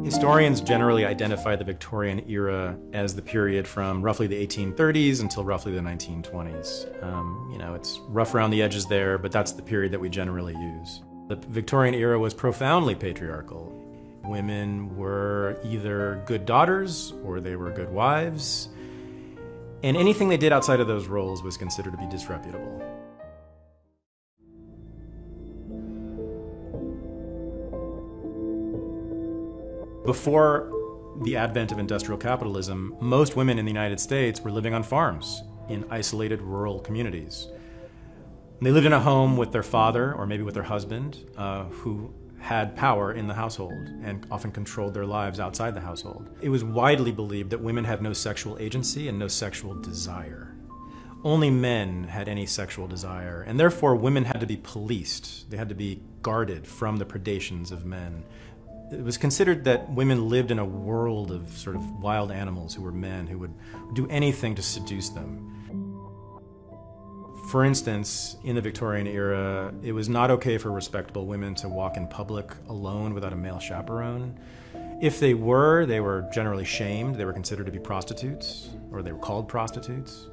Historians generally identify the Victorian era as the period from roughly the 1830s until roughly the 1920s. It's rough around the edges there, but that's the period that we generally use. The Victorian era was profoundly patriarchal. Women were either good daughters or they were good wives, and anything they did outside of those roles was considered to be disreputable. Before the advent of industrial capitalism, most women in the United States were living on farms in isolated rural communities. They lived in a home with their father or maybe with their husband, who had power in the household and often controlled their lives outside the household. It was widely believed that women had no sexual agency and no sexual desire. Only men had any sexual desire, and therefore women had to be policed. They had to be guarded from the predations of men. It was considered that women lived in a world of sort of wild animals who were men, who would do anything to seduce them. For instance, in the Victorian era, it was not okay for respectable women to walk in public alone without a male chaperone. If they were generally shamed. They were considered to be prostitutes, or they were called prostitutes.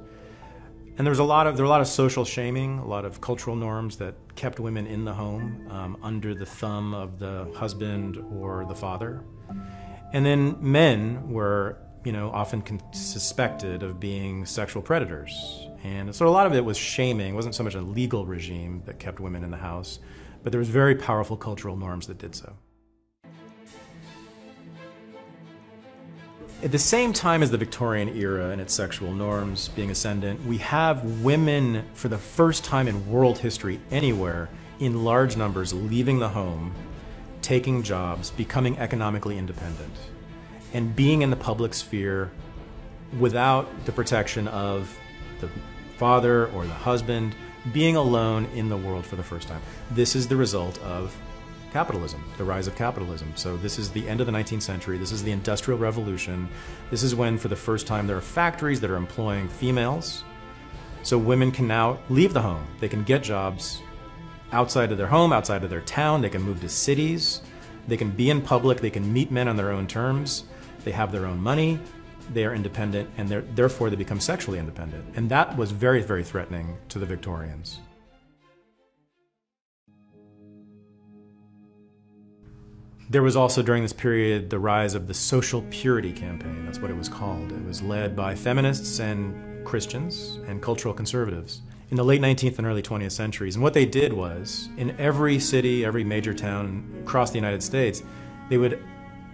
And there was a lot of social shaming, a lot of cultural norms that kept women in the home, under the thumb of the husband or the father. And then men were, often suspected of being sexual predators. And so a lot of it was shaming. It wasn't so much a legal regime that kept women in the house, but there was very powerful cultural norms that did so. At the same time as the Victorian era and its sexual norms being ascendant, we have women, for the first time in world history anywhere, in large numbers leaving the home, taking jobs, becoming economically independent, and being in the public sphere without the protection of the father or the husband, being alone in the world for the first time. This is the result of capitalism, the rise of capitalism. So this is the end of the 19th century. This is the Industrial Revolution. This is when, for the first time, there are factories that are employing females. So women can now leave the home. They can get jobs outside of their home, outside of their town. They can move to cities. They can be in public. They can meet men on their own terms. They have their own money. They are independent, and therefore they become sexually independent. And that was very, very threatening to the Victorians. There was also, during this period, the rise of the social purity campaign. That's what it was called. It was led by feminists and Christians and cultural conservatives in the late 19th and early 20th centuries. And what they did was, in every city, every major town across the United States, they would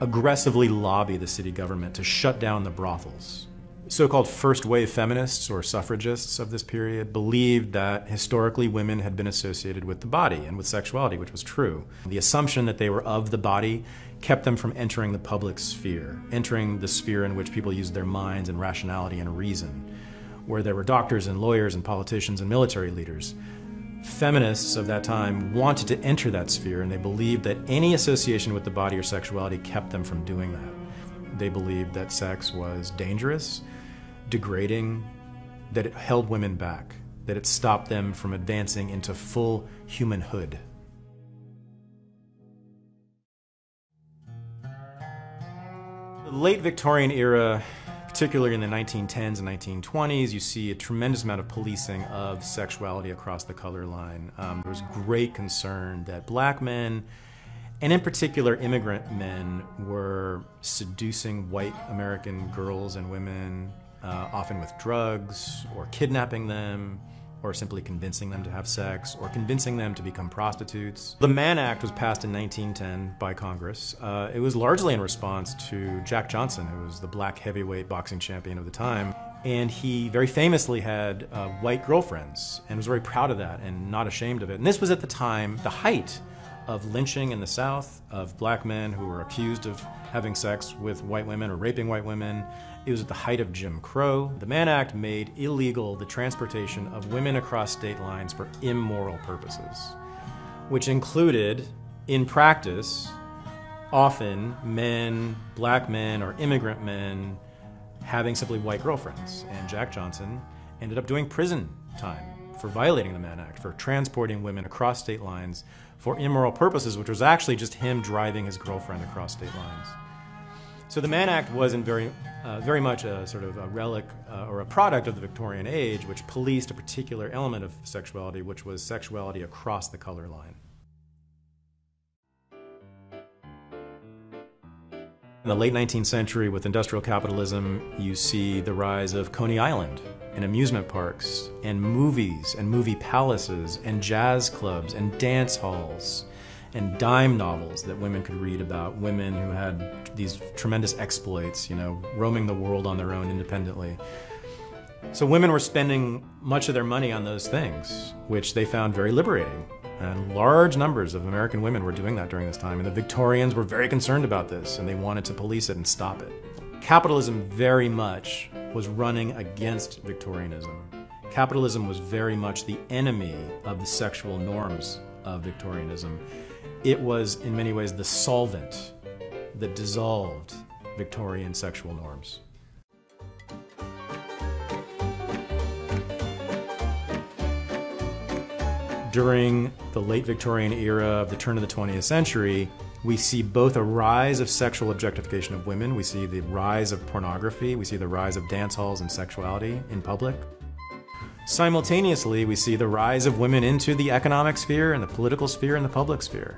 aggressively lobby the city government to shut down the brothels. So-called first-wave feminists or suffragists of this period believed that historically women had been associated with the body and with sexuality, which was true. The assumption that they were of the body kept them from entering the public sphere, entering the sphere in which people used their minds and rationality and reason, where there were doctors and lawyers and politicians and military leaders. Feminists of that time wanted to enter that sphere, and they believed that any association with the body or sexuality kept them from doing that. They believed that sex was dangerous, degrading, that it held women back, that it stopped them from advancing into full humanhood. The late Victorian era, particularly in the 1910s and 1920s, you see a tremendous amount of policing of sexuality across the color line. There was great concern that black men, and in particular immigrant men, were seducing white American girls and women, often with drugs, or kidnapping them, or simply convincing them to have sex, or convincing them to become prostitutes. The Mann Act was passed in 1910 by Congress. It was largely in response to Jack Johnson, who was the black heavyweight boxing champion of the time. And he very famously had white girlfriends, and was very proud of that and not ashamed of it. And this was at the time, the height of lynching in the South, of black men who were accused of having sex with white women or raping white women. It was at the height of Jim Crow. The Mann Act made illegal the transportation of women across state lines for immoral purposes, which included, in practice, often men, black men or immigrant men, having simply white girlfriends. And Jack Johnson ended up doing prison time for violating the Mann Act, for transporting women across state lines for immoral purposes, which was actually just him driving his girlfriend across state lines. So the Mann Act wasn't very much a sort of a relic or a product of the Victorian age, which policed a particular element of sexuality, which was sexuality across the color line. In the late 19th century, with industrial capitalism, you see the rise of Coney Island and amusement parks and movies and movie palaces and jazz clubs and dance halls and dime novels that women could read about women who had these tremendous exploits, you know, roaming the world on their own independently. So women were spending much of their money on those things, which they found very liberating. And large numbers of American women were doing that during this time. And the Victorians were very concerned about this, and they wanted to police it and stop it. Capitalism very much was running against Victorianism. Capitalism was very much the enemy of the sexual norms of Victorianism. It was, in many ways, the solvent that dissolved Victorian sexual norms. During the late Victorian era of the turn of the 20th century, we see both a rise of sexual objectification of women, we see the rise of pornography, we see the rise of dance halls and sexuality in public. Simultaneously, we see the rise of women into the economic sphere and the political sphere and the public sphere.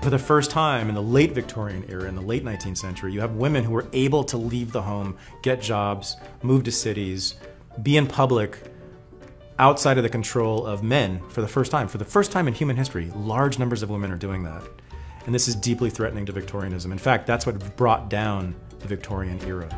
For the first time in the late Victorian era, in the late 19th century, you have women who were able to leave the home, get jobs, move to cities, be in public, outside of the control of men for the first time. For the first time in human history, large numbers of women are doing that. And this is deeply threatening to Victorianism. In fact, that's what brought down the Victorian era.